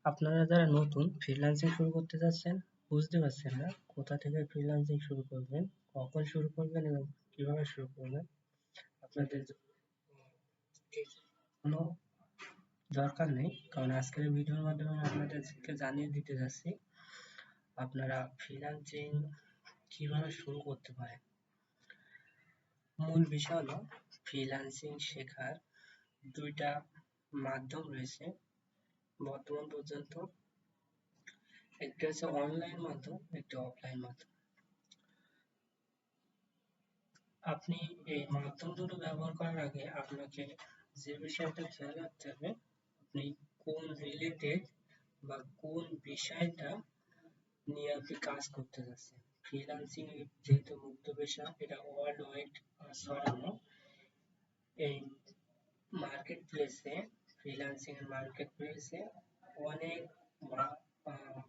আপনারা যারা নতুন ফ্রিল্যান্সিং শুরু করতে যাচ্ছেন, বুঝতে পারছেন না কোথা থেকে ফ্রিল্যান্সিং শুরু করবেন, কখন শুরু করবেন এবং কিভাবে শুরু করবেন, আপনাদের কোনো দরকার নেই, কারণ আজকের ভিডিওর মাধ্যমে আমি আপনাদেরকে জানিয়ে দিতে যাচ্ছি আপনারা ফ্রিল্যান্সিং কিভাবে শুরু করতে পারেন। মূল বিষয় হলো ফ্রিল্যান্সিং শেখার দুইটা মাধ্যম রয়েছে বর্তমান পর্যন্ত। একটা হচ্ছে অনলাইন মাধ্যম, একটা অফলাইন মাধ্যম। আপনি এই মাধ্যম দুটো ব্যবহার করার আগে আপনাকে যে বিষয়টা খেয়াল রাখতে হবে, আপনি কোন রিলেটেড বা কোন বিষয়টা নিয়ে আপনি কাজ করতে যাচ্ছেন। ফ্রিল্যান্সিং যেহেতু মুক্ত পেশা, এটা ওয়ার্ল্ড ওয়াইড ছড়ানো। এই মার্কেট প্লেসে, ফ্রিল্যান্সিং এর মার্কেট প্লেসে অনেক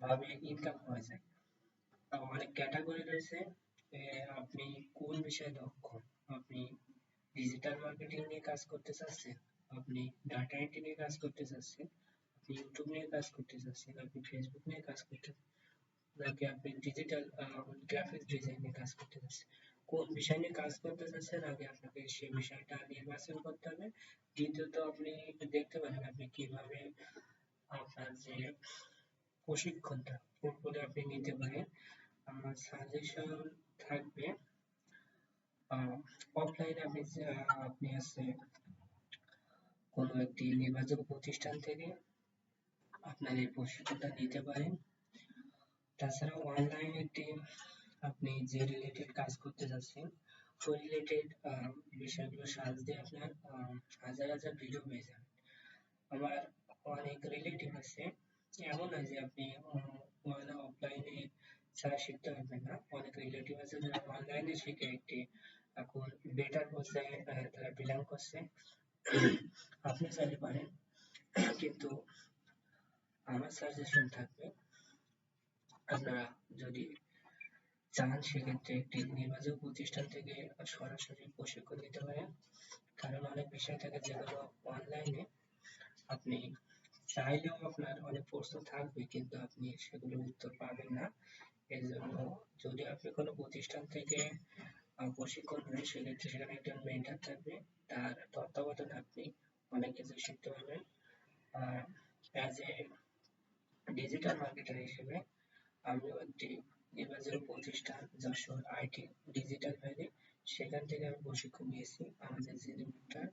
ভাবে ইনকাম করা যায়। অনেক ক্যাটাগরি রয়েছে। আপনি কোন বিষয়ে দক্ষ, আপনি ডিজিটাল মার্কেটিং নিয়ে কাজ করতে চাচ্ছেন, আপনি ডাটা এন্ট্রি নিয়ে কাজ করতে চাচ্ছেন, আপনি ইউটিউব নিয়ে কাজ করতে চাচ্ছেন, আপনি ফেসবুক নিয়ে কাজ করতে, নাকি আপনি ডিজিটাল গ্রাফিক্স ডিজাইন নিয়ে কাজ করতে চাচ্ছেন। কোন বিষয় নিয়ে কাজ করতে চাচ্ছেন আগে আপনাকে সেই বিষয়টা নির্বাচন করতে হবে। দ্বিতীয়ত আপনি দেখতে পারেন আপনি কিভাবে আপনার যে প্রশিক্ষণটা পুরোপুরি আপনি নিতে পারেন। আমার সাজেশন থাকবে অফলাইনে আপনি আছে কোনো একটি নির্বাচক প্রতিষ্ঠান থেকে আপনার এই প্রশিক্ষণটা নিতে পারেন। তাছাড়া অনলাইনে আপনি যে রিলেটেড কাজ করতে যাচ্ছেন ওই রিলেটেড বিষয়গুলো সার্চ দিয়ে আপনার হাজার হাজার ভিডিও পেয়ে যাবেন। আমার অনেক রিলেটিভ আছে, এমন নয় যে আপনি অফলাইনে ছাড়া শিখতে পারবেন না। অনেক রিলেটিভ আছে যারা অনলাইনে শিখে একটি এখন বেটার পর্যায়ে তারা বিলং করছে। আপনি চাইলে পারেন, কিন্তু আমার সাজেশন থাকবে আপনারা যদি চান সেক্ষেত্রে একটি নির্বাচক প্রতিষ্ঠান থেকে সরাসরি প্রশিক্ষণ নিতে পারেন। কারণ অনেক বিষয় থাকে যেগুলো অনলাইনে আপনি চাইলেও আপনার অনেক প্রশ্ন থাকবে কিন্তু আপনি সেগুলোর উত্তর পাবেন না। এই জন্য যদি আপনি কোনো প্রতিষ্ঠান থেকে প্রশিক্ষণ নেন সেক্ষেত্রে সেখানে একজন মেন্টর থাকবে, তার তত্ত্বাবধানে আপনি অনেক কিছু শিখতে পারবেন। আর অ্যাজ এ ডিজিটাল মার্কেটার হিসেবে আমিও একটি নির্বাচিত প্রতিষ্ঠান যশোর আইটি ডিজিটাল ভ্যালি, সেখান থেকে আমি প্রশিক্ষণ নিয়েছি। আমাদের যে মেন্টর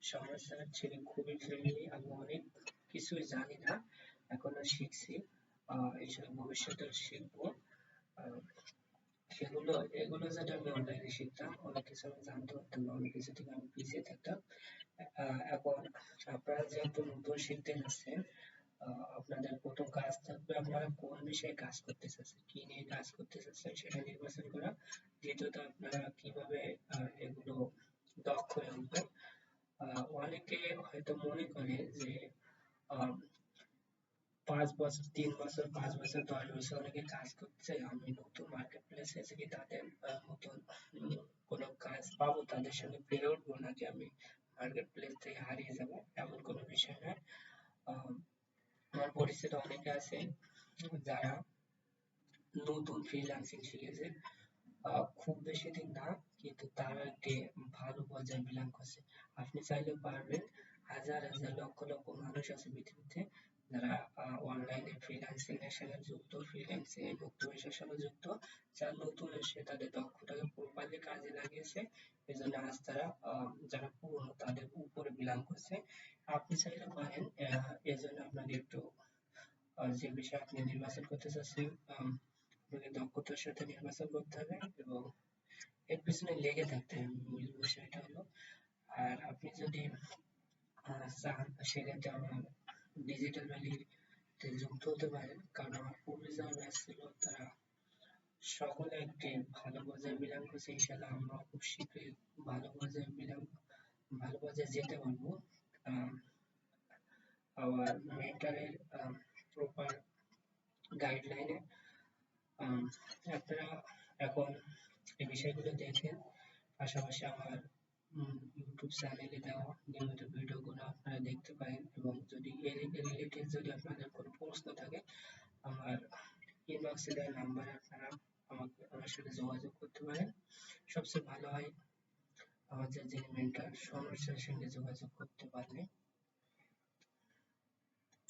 সমাজ স্যার ছিলেন খুবই ফ্রেন্ডলি। আমি অনেক কিছুই জানি না, এখনো শিখছি, এসব ভবিষ্যতে শিখবো। সেগুলো এগুলো যেটা আমি অনলাইনে শিখতাম অনেক কিছু আমি জানতে পারতাম না, অনেক কিছু থেকে আমি পিছিয়ে থাকতাম। এখন আপনারা যেহেতু নতুন শিখতে যাচ্ছেন, আপনাদের প্রথম কাজ থাকবে আপনারা কোন বিষয়ে কাজ করতে চাচ্ছেন, কি নিয়ে কাজ করতে চাচ্ছেন সেটা নির্বাচন করা। দ্বিতীয়ত আপনারা কিভাবে এগুলো দক্ষ হয়ে উঠবেন। অনেকে হয়তো মনে করে যে আহ, 5 বছর, 3 বছর, 5 বছর, 10 বছর অনেকে কাজ করছে, আমি নতুন মার্কেট প্লেসে এসে কি তাদের মতন কোনো কাজ পাবো, তাদের সঙ্গে পেরে উঠবো, নাকি আমি মার্কেট প্লেস থেকে হারিয়ে যাবো, এমন কোনো বিষয় নয়। আহ, আমার পরিচিত অনেকে আছে যারা নতুন ফ্রিল্যান্সিং শিখেছে, খুব বেশি দিন না, কিন্তু তারা একটি ভালো পর্যায়ে বিলং করছে। আপনি চাইলেও পারবেন। হাজার হাজার লক্ষ লক্ষ মানুষ আছে পৃথিবীতে যারা অনলাইনে ফ্রিল্যান্সিং এর সাথে যুক্ত, ফ্রিল্যান্সিং এর মুক্ত পেশার সাথে যুক্ত, যারা নতুন এসে তাদের দক্ষতাকে প্রপারলি কাজে লাগিয়েছে, এই জন্য আজ তারা যারা পুরনো তাদের উপরে বিলং করছে। আপনি চাইলে পারেন। এই জন্য আপনাকে একটু যে বিষয় আপনি নির্বাচন করতে চাচ্ছেন আপনাকে দক্ষতার সাথে নির্বাচন করতে হবে এবং এর পিছনে লেগে থাকতে হবে। মূল বিষয়টা হলো, আর আপনি যদি চান সেক্ষেত্রে আমার ডিজিটাল ভ্যালিতে যুক্ত হতে পারেন, কারণ আমার পূর্বে যারা ব্যাচ ছিল তারা সকলে একটি ভালো পর্যায়ে বিলং করছে। ইনশাআল্লাহ আমরা খুব শীঘ্রই ভালো পর্যায়ে যেতে পারবো। আহ, আমার মেন্টরের প্রপার গাইডলাইনে আপনারা এখন এই বিষয়গুলো দেখেন। পাশাপাশি আমার ইউটিউব চ্যানেলে দেওয়া নিয়মিত ভিডিওগুলো আপনারা দেখতে পারেন, এবং যদি এর রিলেটেড যদি আপনাদের কোনো প্রশ্ন থাকে, আমার ইনবক্সে দেওয়া নাম্বারে আপনারা আমার সাথে যোগাযোগ করতে পারেন। সবচেয়ে ভালো হয় আমাদের যিনি মেন্টর সনর স্যারের সঙ্গে যোগাযোগ করতে পারলে।